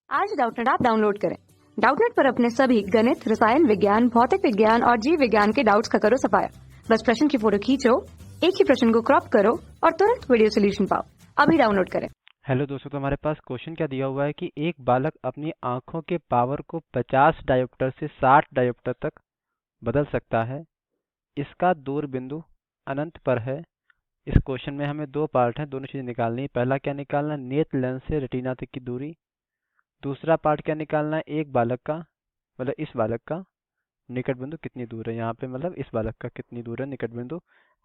आज Doubtnut app download करें। Doubtnut पर अपने सभी गणित, रसायन विज्ञान, भौतिक विज्ञान और जीव विज्ञान के डाउट्स का करो सफाया। बस प्रश्न की फोटो खींचो, एक ही प्रश्न को क्रॉप करो और तुरंत वीडियो सोल्यूशन पाओ। अभी डाउनलोड करें। हेलो दोस्तों, तो हमारे पास क्वेश्चन क्या दिया हुआ है कि एक बालक अपनी आंखों के पावर को 50 डायोप्टर से 60 डायोप्टर तक बदल सकता है। इसका दूर बिंदु अनंत पर है। इस क्वेश्चन में हमें दो पार्ट हैं, दोनों चीजें निकालनी है। पहला क्या निकालना, नेत्र लेंस से रेटिना तक की दूरी। दूसरा पार्ट क्या निकालना है, एक बालक का मतलब इस बालक का निकट बिंदु कितनी दूर है। यहाँ पे मतलब इस बालक का कितनी दूर है निकट बिंदु,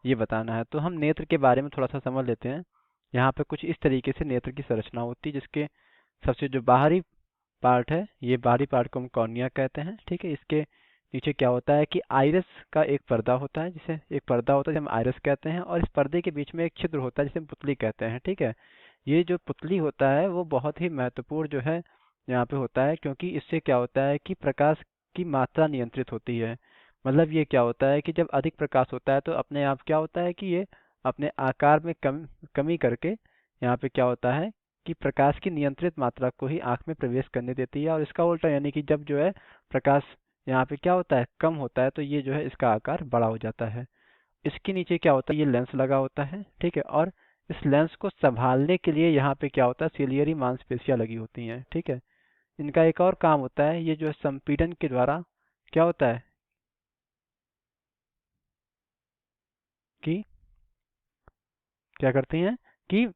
ये बताना है। तो हम नेत्र के बारे में थोड़ा सा समझ लेते हैं। यहाँ पे कुछ इस तरीके से नेत्र की संरचना होती है, जिसके सबसे जो बाहरी पार्ट है, ये बाहरी पार्ट को हम कॉर्निया कहते हैं। ठीक है, इसके नीचे क्या होता है कि आइरिस का एक पर्दा होता है, जिसे एक पर्दा होता है जिसे हम आइरिस कहते हैं, और इस पर्दे के बीच में एक छिद्र होता है जिसे हम पुतली कहते हैं। ठीक है, ये जो पुतली होता है वो बहुत ही महत्वपूर्ण जो है यहाँ पे होता है, क्योंकि इससे क्या होता है कि प्रकाश की मात्रा नियंत्रित होती है। मतलब ये क्या होता है कि जब अधिक प्रकाश होता है तो अपने आप क्या होता है कि ये अपने आकार में कमी करके यहाँ पे क्या होता है कि प्रकाश की नियंत्रित मात्रा को ही आंख में प्रवेश करने देती है। और इसका उल्टा, यानी कि जब जो है प्रकाश यहाँ पे क्या होता है कम होता है, तो ये जो है इसका आकार बड़ा हो जाता है। इसके नीचे क्या होता है, ये लेंस लगा होता है। ठीक है, और इस लेंस को संभालने के लिए यहाँ पे क्या होता है, सिलियरी मांसपेशियां लगी होती हैं। ठीक है, इनका एक और काम होता है, ये जो है संपीड़न के द्वारा क्या होता है कि क्या करती हैं कि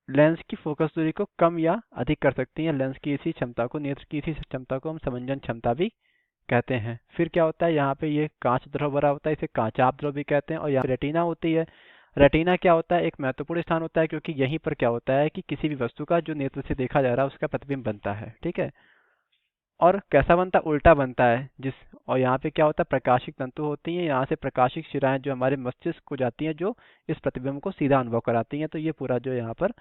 लेंस की फोकस दूरी को कम या अधिक कर सकती हैं। लेंस की इसी क्षमता को, नेत्र की इसी क्षमता को हम समंजन क्षमता भी कहते हैं। फिर क्या होता है, यहाँ पे ये कांच द्रव भरा होता है, इसे कांचाभ द्रव भी कहते हैं। और यहाँ रेटिना होती है। रेटिना क्या होता है, एक महत्वपूर्ण स्थान होता है, क्योंकि यहीं पर क्या होता है कि किसी भी वस्तु का जो नेत्र से देखा जा रहा है उसका प्रतिबिंब बनता है। ठीक है, और कैसा बनता है, उल्टा बनता है। और यहाँ पे क्या होता है, प्रकाशिक तंतु होती हैं, यहाँ से प्रकाशिक शिराएं जो हमारे मस्तिष्क को जाती हैं, जो इस प्रतिबिंब को सीधा अनुभव कराती हैं। तो ये पूरा जो यहाँ पर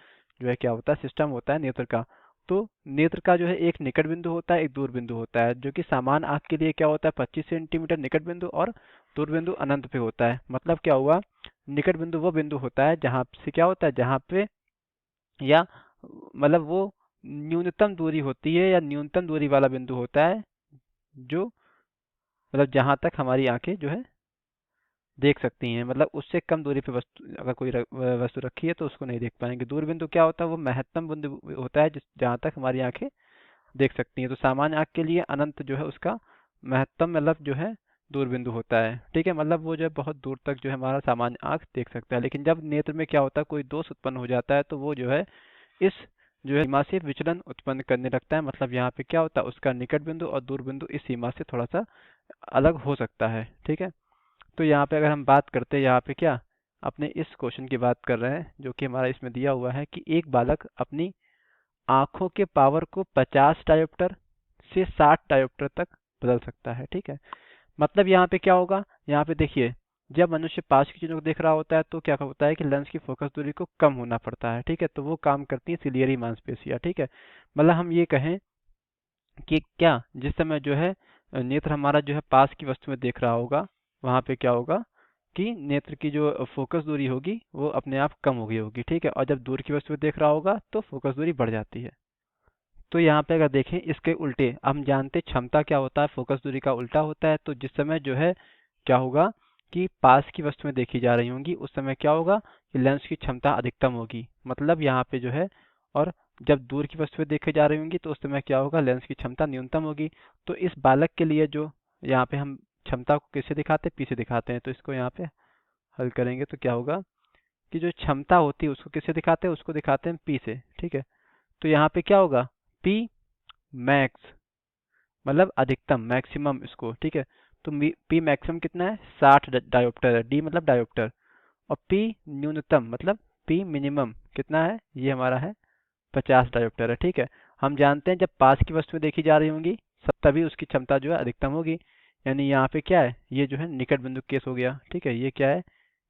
जो है क्या होता है, सिस्टम होता है नेत्र का। तो नेत्र का जो है एक निकट बिंदु होता है, एक दूर बिंदु होता है, जो कि सामान्य आंख के लिए क्या होता है 25 सेंटीमीटर निकट बिंदु, और दूर बिंदु अनंत पे होता है। मतलब क्या हुआ, निकट बिंदु वो बिंदु होता है जहाँ से क्या होता है, जहाँ पे या मतलब वो न्यूनतम दूरी होती है, या न्यूनतम दूरी वाला बिंदु होता है, जो मतलब जहां तक हमारी आंखें जो है देख सकती हैं। मतलब उससे कम दूरी पे वस्तु, अगर कोई वस्तु रखी है तो उसको नहीं देख पाएंगे। दूर बिंदु क्या होता है, वो महत्तम बिंदु होता है जिस जहां तक हमारी आंखें देख सकती हैं। तो सामान्य आंख के लिए अनंत जो है उसका महत्तम मतलब जो है दूर बिंदु होता है। ठीक है, मतलब वो जो है बहुत दूर तक जो है हमारा सामान्य आंख देख सकता है। लेकिन जब नेत्र में क्या होता है, कोई दोष उत्पन्न हो जाता है, तो वो जो है इस जो है सीमा से विचलन उत्पन्न करने लगता है। मतलब यहाँ पे क्या होता है, उसका निकट बिंदु और दूर बिंदु इस सीमा से थोड़ा सा अलग हो सकता है। ठीक है, तो यहाँ पे अगर हम बात करते हैं, यहाँ पे क्या अपने इस क्वेश्चन की बात कर रहे हैं, जो कि हमारा इसमें दिया हुआ है कि एक बालक अपनी आंखों के पावर को 50 डायोप्टर से 60 डायोप्टर तक बदल सकता है। ठीक है, मतलब यहाँ पे क्या होगा, यहाँ पे देखिए, जब मनुष्य पास की चीजों को देख रहा होता है तो क्या होता है कि लेंस की फोकस दूरी को कम होना पड़ता है। ठीक है, तो वो काम करती है सिलियरी मांसपेशियां। ठीक है, मतलब हम ये कहें कि क्या जिस समय जो है नेत्र हमारा जो है पास की वस्तु में देख रहा होगा, वहां पे क्या होगा कि नेत्र की जो फोकस दूरी होगी वो अपने आप कम हो गई होगी। ठीक है, और जब दूर की वस्तु में देख रहा होगा तो फोकस दूरी बढ़ जाती है। तो यहाँ पे अगर देखें इसके उल्टे, हम जानते हैं क्षमता क्या होता है, फोकस दूरी का उल्टा होता है। तो जिस समय जो है क्या होगा कि पास की वस्तुएं देखी जा रही होंगी, उस समय क्या होगा कि लेंस की क्षमता अधिकतम होगी। मतलब यहाँ पे जो है, और जब दूर की वस्तुएं देखी जा रही होंगी तो उस समय क्या होगा, लेंस की क्षमता न्यूनतम होगी। तो इस बालक के लिए जो यहाँ पे हम क्षमता को किससे दिखाते हैं, पी से दिखाते हैं। तो इसको यहाँ पे हल करेंगे तो क्या होगा कि जो क्षमता होती है उसको किससे दिखाते हैं, उसको दिखाते हैं पी से। ठीक है, तो यहाँ पे क्या होगा, पी मैक्स मतलब अधिकतम, मैक्सिमम इसको। ठीक है, तो पी मैक्सिमम कितना है, 60 डायोप्टर है। डी मतलब डायोप्टर। और पी न्यूनतम मतलब पी मिनिमम कितना है, ये हमारा है 50 डायोप्टर है। ठीक है, हम जानते हैं जब पास की वस्तुएं देखी जा रही होंगी सब तभी उसकी क्षमता जो है अधिकतम होगी। यानी यहाँ पे क्या है, ये जो है निकट बिंदु केस हो गया। ठीक है, ये क्या है,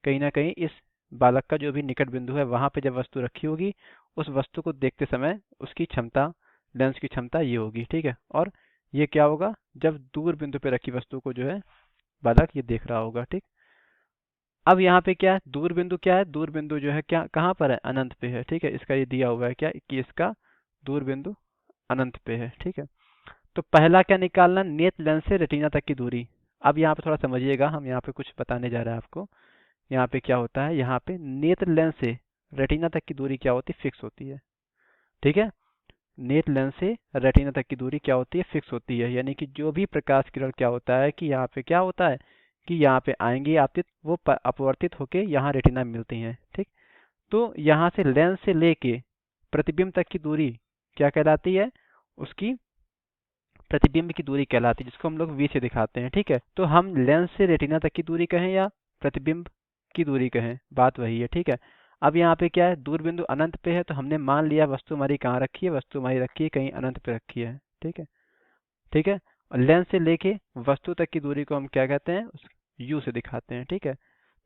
कहीं ना कहीं इस बालक का जो भी निकट बिंदु है वहां पे जब वस्तु रखी होगी, उस वस्तु को देखते समय उसकी क्षमता, लेंस की क्षमता ये होगी। ठीक है, और ये क्या होगा, जब दूर बिंदु पे रखी वस्तु को जो है बालक ये देख रहा होगा। ठीक, अब यहाँ पे क्या है, दूर बिंदु क्या है, दूर बिंदु जो है क्या कहाँ पर है, अनंत पे है। ठीक है, इसका ये दिया हुआ है क्या कि इसका दूर बिंदु अनंत पे है, ठीक है। तो पहला क्या निकालना, नेत्र लेंस से रेटिना तक की दूरी। अब यहाँ पे थोड़ा समझिएगा, हम यहाँ पे कुछ बताने जा रहे हैं आपको। यहाँ पे क्या होता है, यहाँ पे नेत्र लेंस से रेटिना तक की दूरी क्या होती है, फिक्स होती है, ठीक है। नेत्र लेंस से रेटिना तक की दूरी क्या होती है, फिक्स होती है। यानी कि जो भी प्रकाश किरण क्या होता है कि यहाँ पे क्या होता है कि यहाँ पे आएंगे आपतित, वो अपवर्तित होके यहाँ रेटिना में मिलती हैं, ठीक। तो यहाँ से लेंस से लेके प्रतिबिंब तक की दूरी क्या कहलाती है, उसकी प्रतिबिंब की दूरी कहलाती है, जिसको हम लोग v से दिखाते हैं, ठीक है। तो हम लेंस से रेटिना तक की दूरी कहें या प्रतिबिंब की दूरी कहें, बात वही है, ठीक है। अब यहाँ पे क्या है, दूर बिंदु अनंत पे है, तो हमने मान लिया वस्तु हमारी कहाँ रखी है, वस्तु हमारी रखी है कहीं अनंत पे रखी है, ठीक है, ठीक है। और लेंस से लेके वस्तु तक की दूरी को हम क्या कहते हैं, u से दिखाते हैं, ठीक है।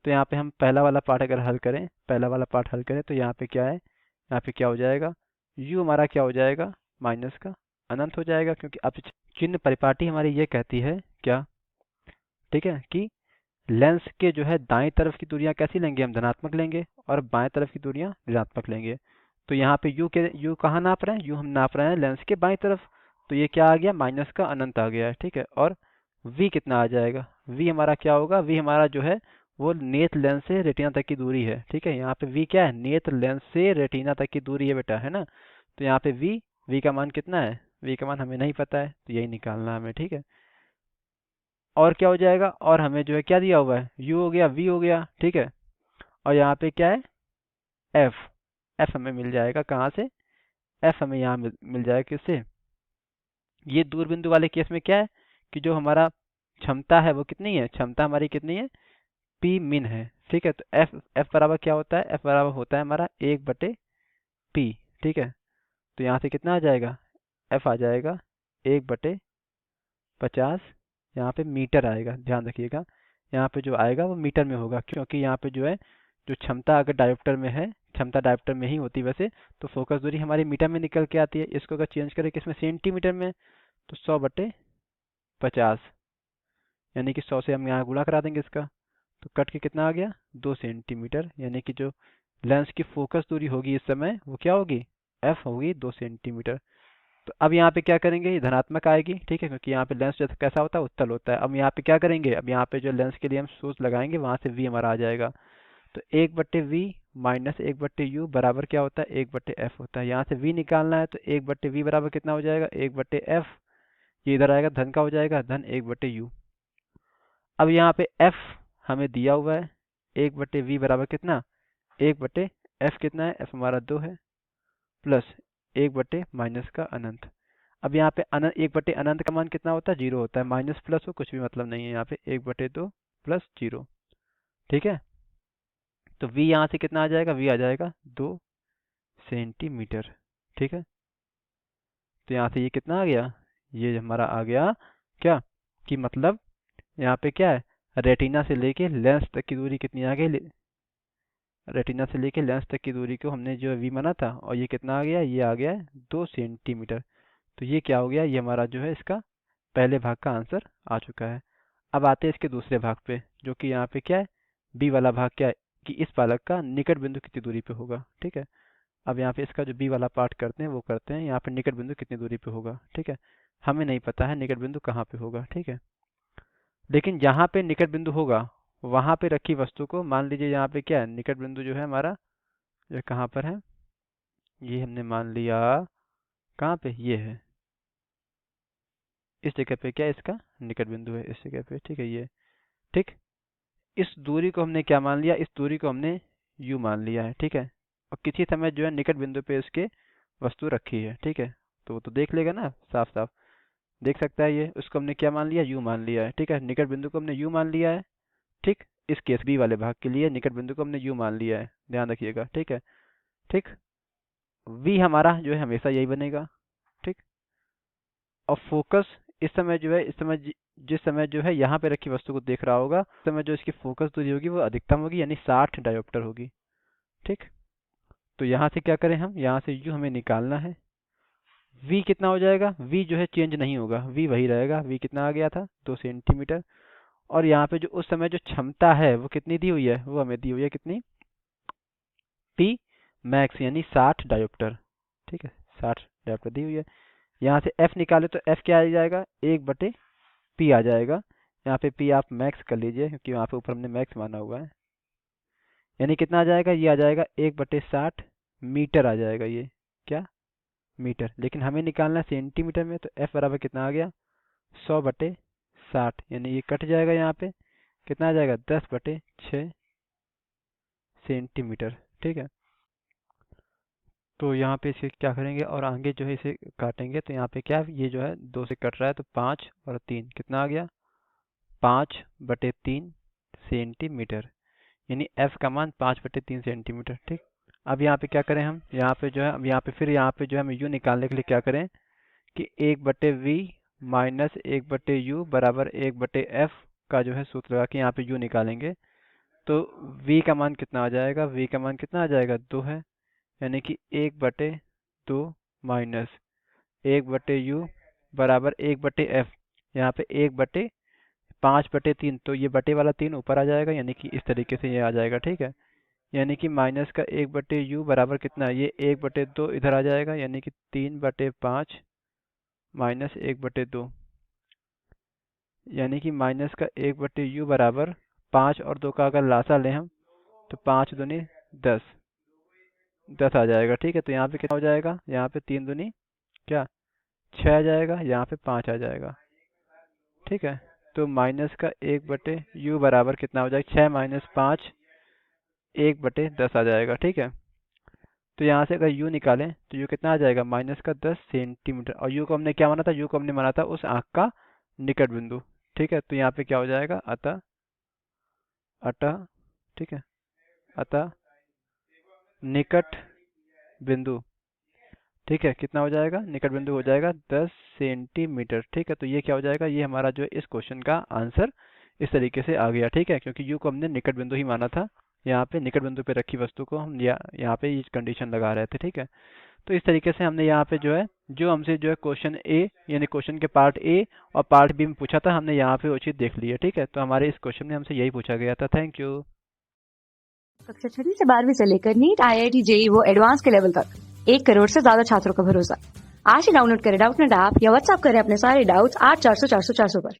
तो यहाँ पे हम पहला वाला पार्ट अगर हल करें, पहला वाला पार्ट हल करें, तो यहाँ पे क्या है, यहाँ पे क्या हो जाएगा, u हमारा क्या हो जाएगा, माइनस का अनंत हो जाएगा, क्योंकि अब चिन्ह परिपाटी हमारी ये कहती है क्या, ठीक है, कि लेंस के जो है दाएं तरफ की दूरियां कैसी लेंगे, हम धनात्मक लेंगे, और बाएं तरफ की दूरियां ऋणात्मक लेंगे। तो यहाँ पे u कहाँ नाप रहे हैं, u हम नाप रहे हैं लेंस के बाएं तरफ, तो ये क्या आ गया, माइनस का अनंत आ गया है, ठीक है। और v कितना आ जाएगा, v हमारा क्या होगा, v हमारा जो है वो नेत्र लेंस से रेटिना तक की दूरी है, ठीक है। यहाँ पे v क्या है, नेत्र लेंस से रेटिना तक की दूरी है बेटा, है ना। तो यहाँ पे v का मान कितना है, v का मान हमें नहीं पता है, तो यही निकालना है हमें, ठीक है। और क्या हो जाएगा, और हमें जो है क्या दिया हुआ है, u हो गया, v हो गया, ठीक है। और यहाँ पे क्या है, f, f हमें मिल जाएगा कहाँ से, f हमें यहाँ मिल जाएगा किससे, ये दूर बिंदु वाले केस में क्या है कि जो हमारा क्षमता है वो कितनी है, क्षमता हमारी कितनी है, p min है, ठीक है। तो f बराबर क्या होता है, f बराबर होता है हमारा 1/p, ठीक है। तो यहाँ से कितना आ जाएगा, f आ जाएगा 1/50, यहाँ पे मीटर आएगा, ध्यान रखिएगा, यहाँ पे जो आएगा वो मीटर में होगा, क्योंकि यहाँ पे जो है जो क्षमता अगर डायोप्टर में है, क्षमता डायोप्टर में ही होती है वैसे, तो फोकस दूरी हमारी मीटर में निकल के आती है। इसको अगर चेंज करें किसमें, सेंटीमीटर में, तो 100/50, यानी कि 100 से हम यहाँ गुणा करा देंगे इसका, तो कट के कितना आ गया, 2 सेंटीमीटर। यानी कि जो लेंस की फोकस दूरी होगी इस समय वो क्या होगी, f होगी 2 सेंटीमीटर। तो अब यहाँ पे क्या करेंगे, ये धनात्मक आएगी, ठीक है, क्योंकि यहाँ पे लेंस जैसा कैसा होता है, उत्तल होता है। अब यहाँ पे क्या करेंगे, अब यहाँ पे जो लेंस के लिए हम सोर्स लगाएंगे वहां से v हमारा आ जाएगा, तो 1/v माइनस 1/u बराबर क्या होता है, 1/f होता है। यहाँ से v निकालना है, तो 1/v बराबर कितना हो जाएगा, 1/f, ये इधर आएगा धन का हो जाएगा, धन 1/u। अब यहाँ पे f हमें दिया हुआ है, 1/v बराबर कितना, 1/f कितना है, f हमारा 2 है, प्लस 1/ माइनस का अनंत। अब यहाँ पे अनंत 1/ अनंत का मान कितना होता है, 0 होता है, माइनस प्लस हो कुछ भी मतलब नहीं है, यहाँ पे 1/2 प्लस 0, ठीक है। तो v यहाँ से कितना आ जाएगा, v आ जाएगा 2 सेंटीमीटर, ठीक है। तो यहाँ से ये कितना आ गया, ये हमारा आ गया क्या, कि मतलब यहाँ पे क्या है, रेटिना से लेके लेंस तक की दूरी कितनी आ गई, रेटिना से लेके लेंस तक की दूरी को हमने जो v माना था, और ये कितना आ गया, ये आ गया है 2 सेंटीमीटर। तो ये क्या हो गया, ये हमारा जो है इसका पहले भाग का आंसर आ चुका है। अब आते हैं इसके दूसरे भाग पे, जो कि यहाँ पे क्या है, बी वाला भाग क्या है कि इस पालक का निकट बिंदु कितनी दूरी पे होगा, ठीक है। अब यहाँ पे इसका जो बी वाला पार्ट करते हैं वो करते हैं, यहाँ पे निकट बिंदु कितनी दूरी पे होगा, ठीक है। हमें नहीं पता है निकट बिंदु कहाँ पे होगा, ठीक है। लेकिन जहाँ पे निकट बिंदु होगा वहां पे रखी वस्तु को, मान लीजिए यहाँ पे क्या है, निकट बिंदु जो है हमारा, ये कहाँ पर है, ये हमने मान लिया कहाँ पे, ये है, इस जगह पे क्या है, इसका निकट बिंदु है इस जगह पे, ठीक है, ये, ठीक। इस दूरी को हमने क्या मान लिया, इस दूरी को हमने u मान लिया है, ठीक है। और किसी समय जो है निकट बिंदु पे इसके वस्तु रखी है, ठीक है। तो वो तो देख लेगा ना, साफ साफ देख सकता है ये, उसको हमने क्या मान लिया, u मान लिया है, ठीक है। निकट बिंदु को हमने u मान लिया है, ठीक। इस केस बी वाले भाग के लिए निकट बिंदु को हमने u मान लिया है, ध्यान रखिएगा, ठीक है, ठीक। v हमारा जो है हमेशा यही बनेगा, ठीक। और फोकस इस समय जो है, इस समय जिस समय जो है यहाँ पे रखी वस्तु को देख रहा होगा, उस समय जो इसकी फोकस दूरी होगी वो अधिकतम होगी, यानी 60 डायोप्टर होगी, ठीक। तो यहाँ से क्या करें हम, यहाँ से u हमें निकालना है, v कितना हो जाएगा, v जो है चेंज नहीं होगा, v वही रहेगा, v कितना आ गया था 2 सेंटीमीटर। और यहाँ पे जो उस समय जो क्षमता है वो कितनी दी हुई है, वो हमें दी हुई है कितनी, p मैक्स यानी 60 डायोप्टर, ठीक है, 60 डायोप्टर दी हुई है। यहाँ से f निकाले तो f क्या आ जाएगा, 1/p आ जाएगा। यहाँ पे p आप मैक्स कर लीजिए क्योंकि वहाँ पे ऊपर हमने मैक्स माना हुआ है। यानी कितना आ जाएगा, ये आ जाएगा 1/60 मीटर आ जाएगा, ये क्या, मीटर। लेकिन हमें निकालना है सेंटीमीटर में, तो f बराबर कितना आ गया, 100/60। यानी ये कट जाएगा, यहाँ पे कितना आ जाएगा, 10/6 सेंटीमीटर। ठीक है, तो यहाँ पे इसे क्या करेंगे और आगे जो है इसे काटेंगे, तो यहाँ पे क्या है, ये जो है 2 से कट रहा है, तो 5 और 3 कितना आ गया, 5/3 सेंटीमीटर। यानी f का मान 5/3 सेंटीमीटर। ठीक, अब यहाँ पे क्या करें हम, यहाँ पे जो है, अब यहाँ पे फिर यहाँ पे जो है हमें u निकालने के लिए क्या करें कि 1/v माइनस 1/u बराबर 1/f का जो है सूत्र लगा के यहाँ पे u निकालेंगे। तो v का मान कितना आ जाएगा, v का मान कितना आ जाएगा, 2 है। यानी कि 1/2 माइनस 1/u बराबर 1/f, यहाँ पे 1/5/3, तो ये बटे वाला 3 ऊपर आ जाएगा, यानी कि इस तरीके से ये आ जाएगा। ठीक है, यानी कि माइनस का 1/u बराबर कितना, ये 1/2 इधर आ जाएगा, यानी कि 3/5 माइनस 1/2, यानी कि माइनस का 1/u बराबर 5 और 2 का अगर लासा लें हम, तो 5 दूनी 10 आ जाएगा। ठीक है, तो यहाँ पे कितना हो जाएगा, यहाँ पे 3 दूनी क्या, 6 आ जाएगा, यहाँ पे 5 आ जाएगा। ठीक है, तो माइनस का 1/u बराबर कितना हो जाएगा, 6 माइनस 5 1/10 आ जाएगा। ठीक है, तो यहाँ से अगर u निकालें तो u कितना आ जाएगा, माइनस का 10 सेंटीमीटर। और u को हमने क्या माना था, u को हमने माना था उस आंख का निकट बिंदु। ठीक है, तो यहाँ पे क्या हो जाएगा, अतः अतः ठीक है, अतः निकट बिंदु। ठीक है, कितना हो जाएगा, निकट बिंदु हो जाएगा 10 सेंटीमीटर। ठीक है, तो ये क्या हो जाएगा, ये हमारा जो है इस क्वेश्चन का आंसर इस तरीके से आ गया। ठीक है, क्योंकि u को हमने निकट बिंदु ही माना था, यहाँ पे निकट बिंदु पे रखी वस्तु को हम यहाँ पे ये कंडीशन लगा रहे थे। ठीक है, तो इस तरीके से हमने यहाँ पे जो है, जो हमसे जो है क्वेश्चन ए यानी क्वेश्चन के पार्ट ए और पार्ट बी में पूछा था, हमने यहाँ पे वो चीज़ देख ली है। ठीक है, तो हमारे इस क्वेश्चन में हमसे यही पूछा गया था। Thank you. कक्षा 6 से 12वीं से लेकर नीट, IIT, JEE वो एडवांस के लेवल तक 1 करोड़ से ज्यादा छात्रों का भरोसा। आज ही डाउनलोड करें डाउटनेट ऐप या व्हाट्सएप करें अपने सारे डाउट्स 8400 400 400 पर।